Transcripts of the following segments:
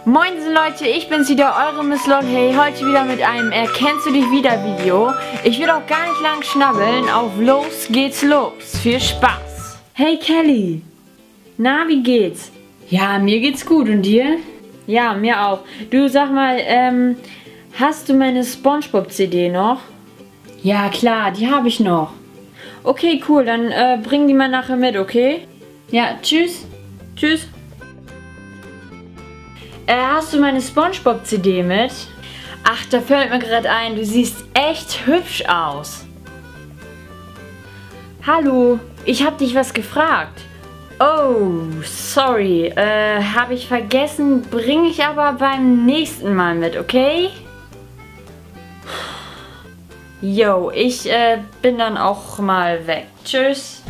Moinsen Leute, ich bin's wieder, eure Miss Lol. Hey, heute wieder mit einem Erkennst du dich wieder Video. Ich will auch gar nicht lang schnabbeln, auf los geht's los. Viel Spaß. Hey Kelly, na, wie geht's? Ja, mir geht's gut und dir? Ja, mir auch. Du, sag mal, hast du meine SpongeBob CD noch? Ja, klar, die habe ich noch. Okay, cool, dann bring die mal nachher mit, okay? Ja, tschüss. Tschüss. Hast du meine SpongeBob CD mit? Ach, da fällt mir gerade ein, du siehst echt hübsch aus. Hallo, ich hab dich was gefragt. Oh, sorry, habe ich vergessen, bringe ich aber beim nächsten Mal mit, okay? Yo, ich bin dann auch mal weg. Tschüss.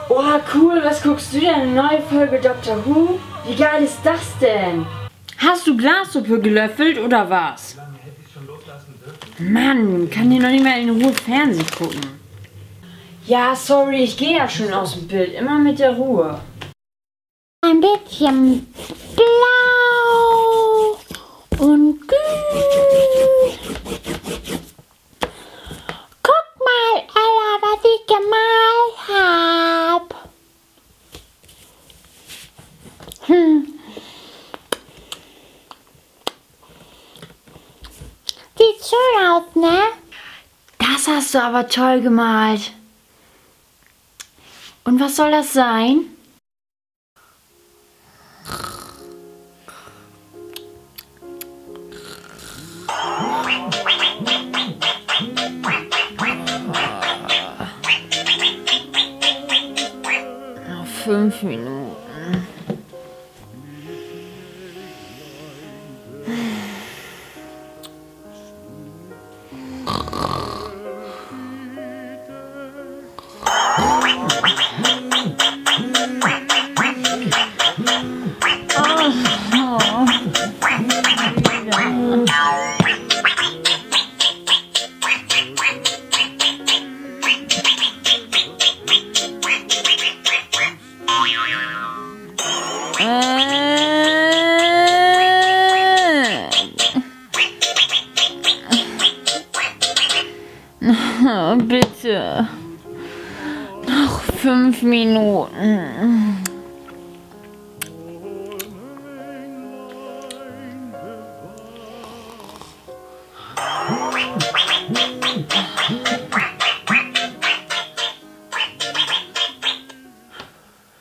Oh, cool, was guckst du denn? Eine neue Folge Doctor Who? Wie geil ist das denn? Hast du Glassuppe gelöffelt oder was? Mann, kann hier noch nicht mehr in Ruhe Fernsehen gucken. Ja, sorry, ich gehe ja schon aus dem Bild. Immer mit der Ruhe. Ein bisschen blau und grün. Guck mal, Ella, was ich gemalt habe. Sieht schön aus, ne? Das hast du aber toll gemalt. Und was soll das sein? Noch 5 Minuten. Bitte. Noch 5 Minuten.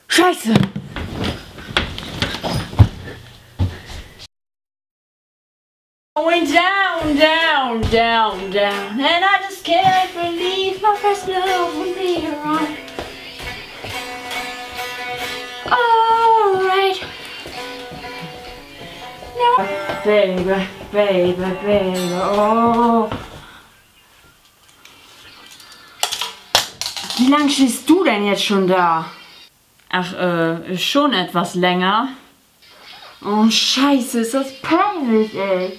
Scheiße! Going down, down, down, down, and I just can't believe my first love will be around. Alright. No. Baby, baby, baby, oh. Wie lange stehst du denn jetzt schon da? Ach, schon etwas länger. Oh, scheiße, ist das peinlich, ey.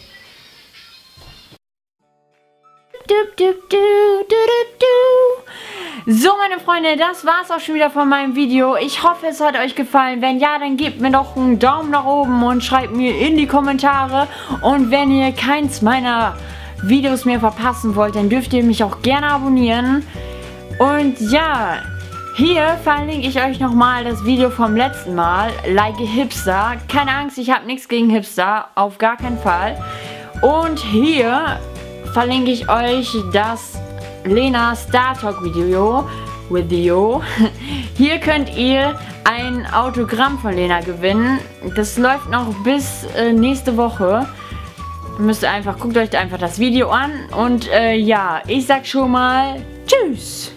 So, meine Freunde, das war's auch schon wieder von meinem Video. Ich hoffe, es hat euch gefallen. Wenn ja, dann gebt mir doch einen Daumen nach oben und schreibt mir in die Kommentare. Und wenn ihr keins meiner Videos mehr verpassen wollt, dann dürft ihr mich auch gerne abonnieren. Und ja, hier verlinke ich euch nochmal das Video vom letzten Mal. Like Hipster. Keine Angst, ich habe nichts gegen Hipster. Auf gar keinen Fall. Und hier verlinke ich euch das Lena Star Talk Video. Hier könnt ihr ein Autogramm von Lena gewinnen. Das läuft noch bis nächste Woche. Guckt euch einfach das Video an. Und ja, ich sag schon mal tschüss.